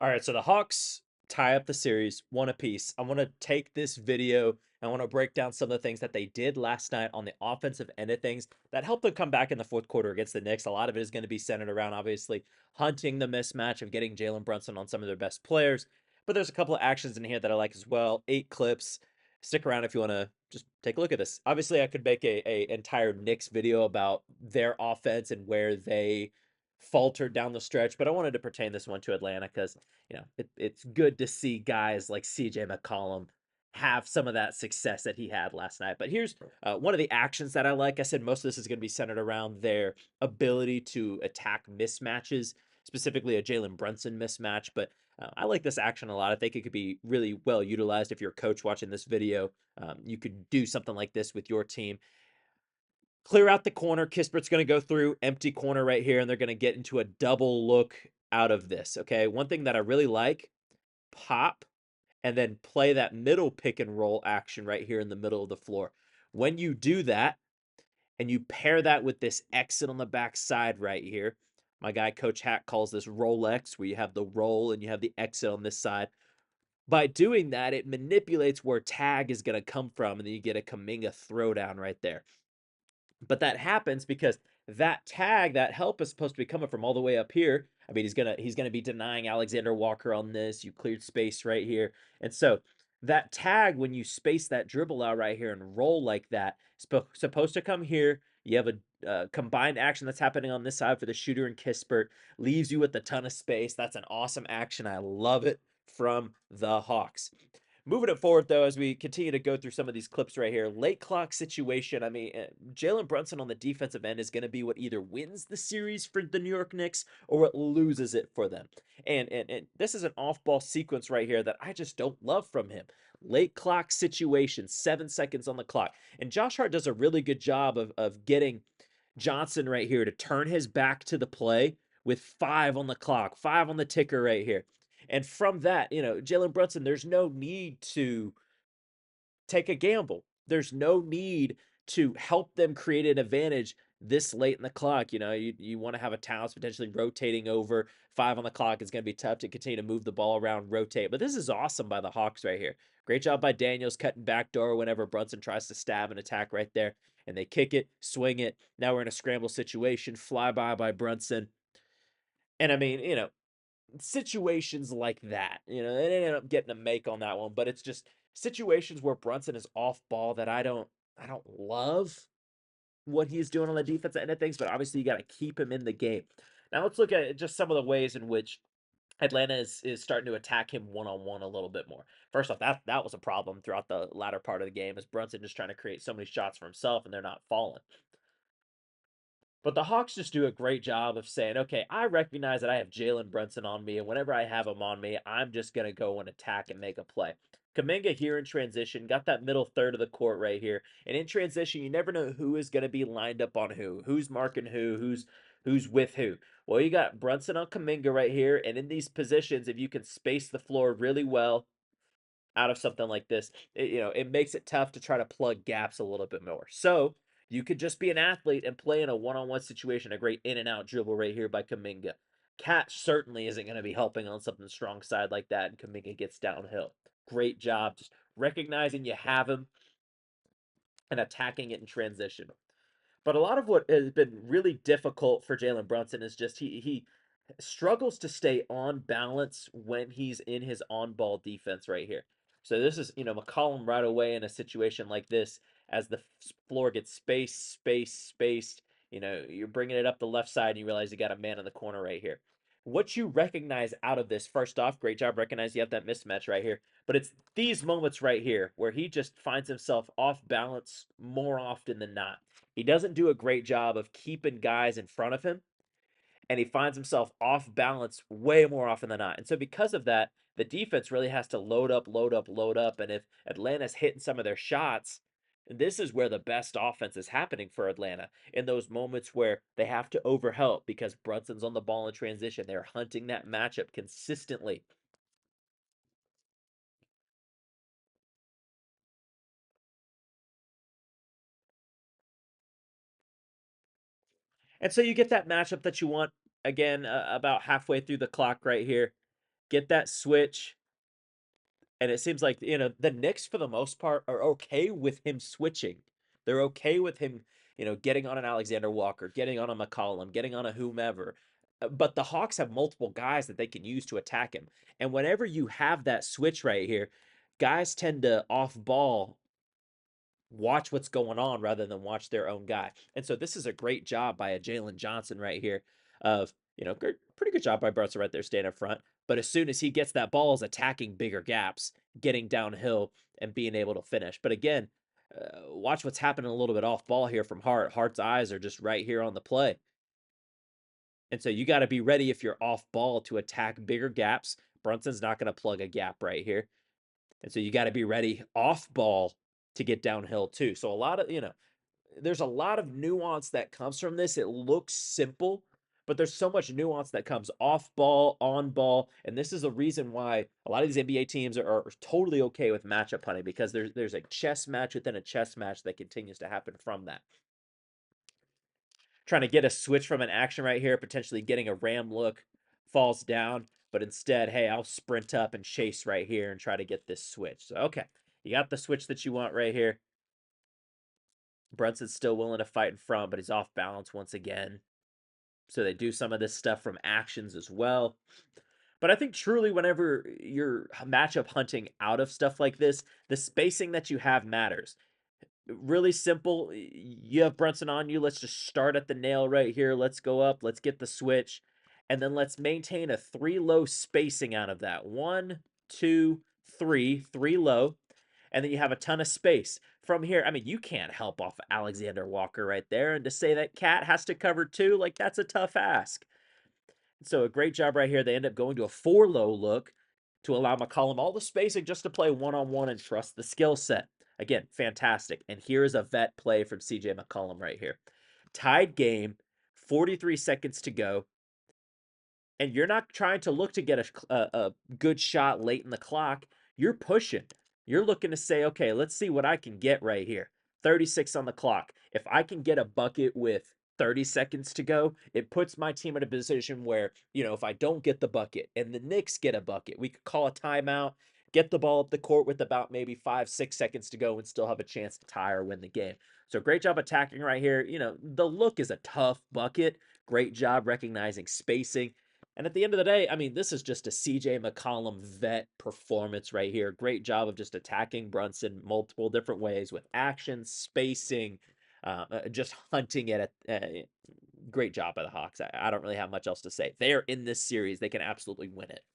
All right, so the Hawks tie up the series one apiece. I want to take this video. I want to break down some of the things that they did last night on the offensive end of things that helped them come back in the fourth quarter against the Knicks. A lot of it is going to be centered around, obviously, hunting the mismatch of getting Jalen Brunson on some of their best players. But there's a couple of actions in here that I like as well. 8 clips. Stick around if you want to just take a look at this. Obviously, I could make a entire Knicks video about their offense and where they faltered down the stretch, but I wanted to pertain this one to Atlanta because it's good to see guys like CJ McCollum have some of that success that he had last night. But here's one of the actions that I like. I said most of this is going to be centered around their ability to attack mismatches, specifically a Jalen Brunson mismatch. But I like this action a lot. I think it could be really well utilized if you're a coach watching this video. You could do something like this with your team. Clear out the corner. Kispert's going to go through empty corner right here, and they're going to get into a double look out of this. Okay. One thing that I really like, pop, and then play that middle pick and roll action right here in the middle of the floor. When you do that, and you pair that with this exit on the backside right here, my guy Coach Hack calls this Rolex, where you have the roll and you have the exit on this side. By doing that, it manipulates where tag is going to come from, and then you get a Kaminga throwdown right there. But that happens because that tag, that help is supposed to be coming from all the way up here. I mean, he's gonna be denying Alexander Walker on this. You cleared space right here. And so that tag, when you space that dribble out right here and roll like that, supposed to come here. You have a combined action that's happening on this side for the shooter and Kispert, leaves you with a ton of space. That's an awesome action. I love it from the Hawks. Moving it forward, though, as we continue to go through some of these clips right here, late clock situation. I mean, Jalen Brunson on the defensive end is going to be what either wins the series for the New York Knicks or what loses it for them. And this is an off-ball sequence right here that I just don't love from him. Late clock situation, 7 seconds on the clock. And Josh Hart does a really good job of getting Johnson right here to turn his back to the play with 5 on the clock, 5 on the ticker right here. And from that, Jalen Brunson, there's no need to take a gamble. There's no need to help them create an advantage this late in the clock. You want to have a Towns potentially rotating over 5 on the clock. It's going to be tough to continue to move the ball around, rotate. But this is awesome by the Hawks right here. Great job by Daniels cutting back door whenever Brunson tries to stab and attack right there. And they kick it, swing it. Now we're in a scramble situation. Fly by Brunson. And I mean, situations like that. They ended up getting a make on that one, but it's just situations where Brunson is off ball that I don't love what he's doing on the defensive end of things, but obviously you got to keep him in the game. Now let's look at just some of the ways in which Atlanta is starting to attack him one on one a little bit more. First off, that was a problem throughout the latter part of the game, as Brunson just trying to create so many shots for himself and they're not falling. But the Hawks just do a great job of saying, okay, I recognize that I have Jalen Brunson on me, and whenever I have him on me, I'm just going to go and attack and make a play. Kaminga here in transition, got that middle third of the court right here. And in transition, you never know who is going to be lined up on who's marking who's with who. Well, you got Brunson on Kaminga right here, and in these positions, if you can space the floor really well, out of something like this, it makes it tough to try to plug gaps a little bit more. So you could just be an athlete and play in a one-on-one situation. A great in and out dribble right here by Kaminga. Cat certainly isn't going to be helping on something strong side like that, and Kaminga gets downhill. Great job just recognizing you have him and attacking it in transition. But a lot of what has been really difficult for Jalen Brunson is just he struggles to stay on balance when he's in his on-ball defense right here. So this is, McCollum right away in a situation like this, as the floor gets spaced, you're bringing it up the left side and you realize you got a man in the corner right here. What you recognize out of this, first off, great job recognizing you have that mismatch right here. But it's these moments right here where he just finds himself off balance more often than not. He doesn't do a great job of keeping guys in front of him, and he finds himself off balance way more often than not. And so because of that, the defense really has to load up, load up, load up. And if Atlanta's hitting some of their shots, this is where the best offense is happening for Atlanta, in those moments where they have to overhelp because Brunson's on the ball in transition. They're hunting that matchup consistently. And so you get that matchup that you want again about halfway through the clock right here. get that switch. And it seems like, the Knicks for the most part are okay with him switching. They're okay with him, getting on an Alexander Walker, getting on a McCollum, getting on a whomever. But the Hawks have multiple guys that they can use to attack him. And whenever you have that switch right here, guys tend to off ball watch what's going on rather than watch their own guy. And so this is a great job by a Jalen Johnson right here of, pretty good job by Brunson right there staying up front. But as soon as he gets that ball, is attacking bigger gaps, getting downhill and being able to finish. But again, watch what's happening a little bit off ball here from Hart. Hart's eyes are just right here on the play. And so you got to be ready if you're off ball to attack bigger gaps. Brunson's not going to plug a gap right here. And so you got to be ready off ball to get downhill too. So a lot of, there's a lot of nuance that comes from this. It looks simple, but there's so much nuance that comes off ball, on ball. And this is a reason why a lot of these NBA teams are totally okay with matchup hunting, because there's a chess match within a chess match that continues to happen from that. Trying to get a switch from an action right here, potentially getting a ram look, falls down, but instead, hey, I'll sprint up and chase right here and try to get this switch. So, okay, you got the switch that you want right here. Brunson's still willing to fight in front, but he's off balance once again. So they do some of this stuff from actions as well. But I think truly whenever you're matchup hunting out of stuff like this, the spacing that you have matters. Really simple. You have Brunson on you. Let's just start at the nail right here. Let's go up. Let's get the switch. And then let's maintain a 3 low spacing out of that. 1, 2, 3. 3 low. And then you have a ton of space. From here, I mean, you can't help off Alexander Walker right there. And to say that Cat has to cover too, like, that's a tough ask. So a great job right here. They end up going to a 4 low look to allow McCollum all the spacing just to play one-on-one and trust the skill set. Again, fantastic. And here is a vet play from CJ McCollum right here. Tied game, 43 seconds to go. And you're not trying to look to get a good shot late in the clock. You're pushing. You're looking to say, okay, let's see what I can get right here. 36 on the clock. If I can get a bucket with 30 seconds to go, it puts my team in a position where, if I don't get the bucket and the Knicks get a bucket, we could call a timeout, get the ball up the court with about maybe 5-6 seconds to go and still have a chance to tie or win the game. So great job attacking right here. The look is a tough bucket. Great job recognizing spacing. And at the end of the day, I mean, this is just a CJ McCollum vet performance right here. Great job of just attacking Brunson multiple different ways with action, spacing, just hunting it. Great job by the Hawks. I don't really have much else to say. They're in this series. They can absolutely win it.